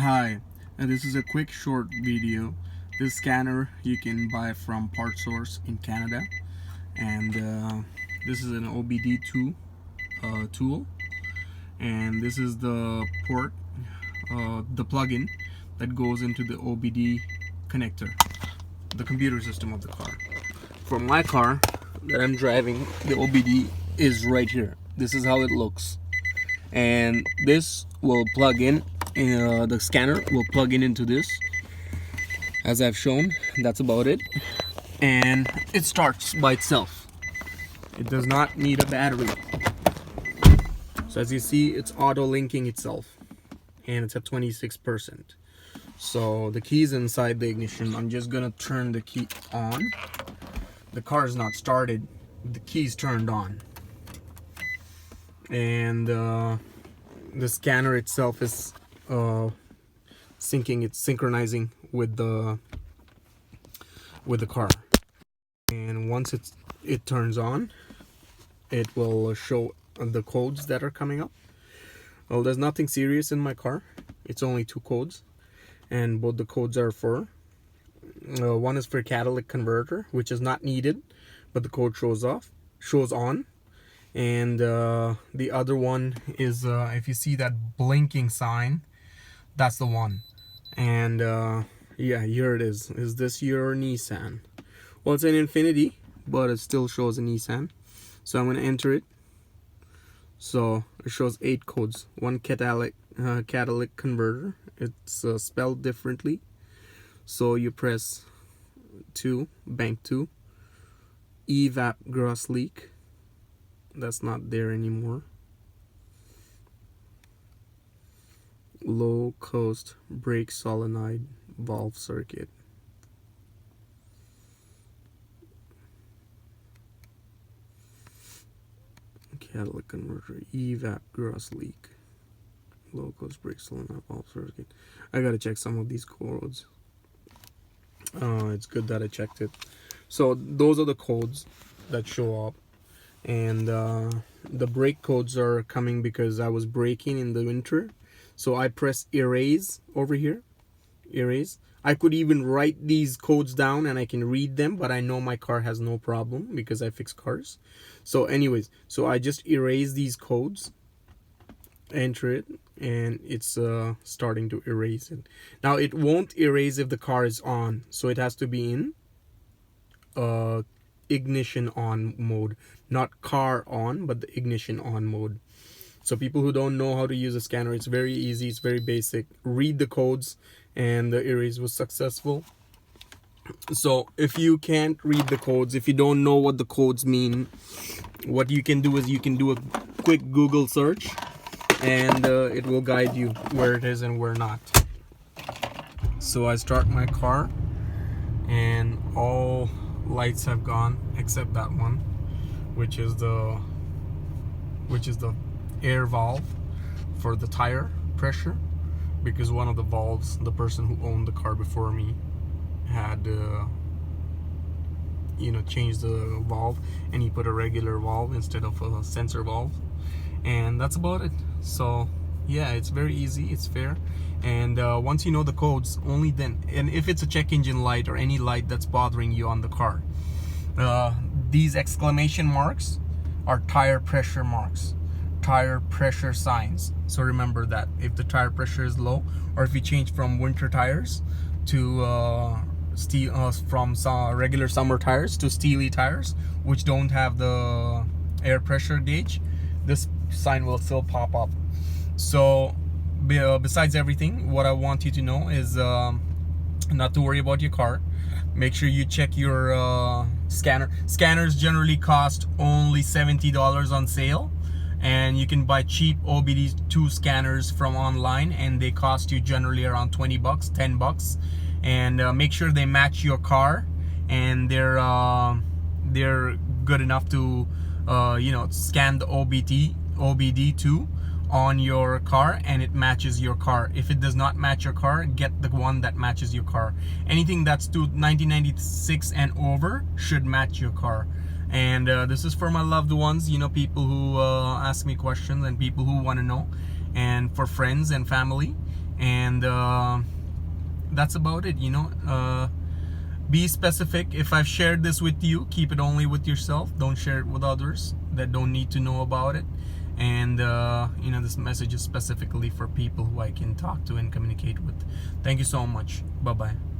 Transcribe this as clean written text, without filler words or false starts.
Hi, and this is a quick short video. This scanner you can buy from Partsource in Canada, and this is an Obd2 tool, and this is the port, the plug-in that goes into the OBD connector, the computer system of the car. For my car that I'm driving, the OBD is right here. This is how it looks, and this will plug in. The scanner will plug in into this, as I've shown. That's about it, and it starts by itself. It does not need a battery. So as you see, it's auto linking itself, and it's at 26%. So the key's inside the ignition. I'm just gonna turn the key on. The car is not started, the key's turned on, and the scanner itself is synchronizing with the car, and once it turns on, it will show the codes that are coming up. Well, there's nothing serious in my car. It's only 2 codes, and both the codes are for one is for catalytic converter, which is not needed, but the code shows on, and the other one is if you see that blinking sign, that's the one. And yeah, here it is. Is this your Nissan? Well, it's an Infinity, but it still shows a Nissan. So I'm going to enter it. So it shows 8 codes. One catalytic converter. It's spelled differently. So you press 2, bank 2. Evap gross leak. That's not there anymore. Low cost brake solenoid valve circuit. Catalytic converter, evap gross leak, low cost brake solenoid valve circuit. I gotta check some of these codes. It's good that I checked it. So those are the codes that show up, and the brake codes are coming because I was braking in the winter. So I press erase over here, erase. I could even write these codes down and I can read them, but I know my car has no problem because I fix cars. So anyways, so I just erase these codes, enter it, and it's starting to erase it. Now it won't erase if the car is on, so it has to be in ignition on mode, not car on, but the ignition on mode. So people who don't know how to use a scanner, it's very easy, it's very basic. Read the codes, and the erase was successful. So if you can't read the codes, if you don't know what the codes mean, what you can do is you can do a quick Google search, and it will guide you where it is and where not. So I start my car, and all lights have gone except that one, which is the air valve for the tire pressure, because one of the valves, the person who owned the car before me had changed the valve, and he put a regular valve instead of a sensor valve, and that's about it. So yeah, it's very easy, it's fair, and once you know the codes, only then, and if it's a check engine light or any light that's bothering you on the car, these exclamation marks are tire pressure marks, tire pressure signs. So remember that if the tire pressure is low, or if you change from winter tires to from regular summer tires to steely tires, which don't have the air pressure gauge, this sign will still pop up. So besides everything, what I want you to know is not to worry about your car. Make sure you check your scanner. Scanners generally cost only $70 on sale, and you can buy cheap Obd2 scanners from online, and they cost you generally around 20 bucks, 10 bucks. And make sure they match your car, and they're good enough to scan the Obd2 on your car, and it matches your car. If it does not match your car, get the one that matches your car. Anything that's to 1996 and over should match your car. And this is for my loved ones, people who ask me questions, and people who want to know, and for friends and family. And that's about it, you know. Be specific. If I've shared this with you, keep it only with yourself. Don't share it with others that don't need to know about it. And you know, this message is specifically for people who I can talk to and communicate with. Thank you so much. Bye bye.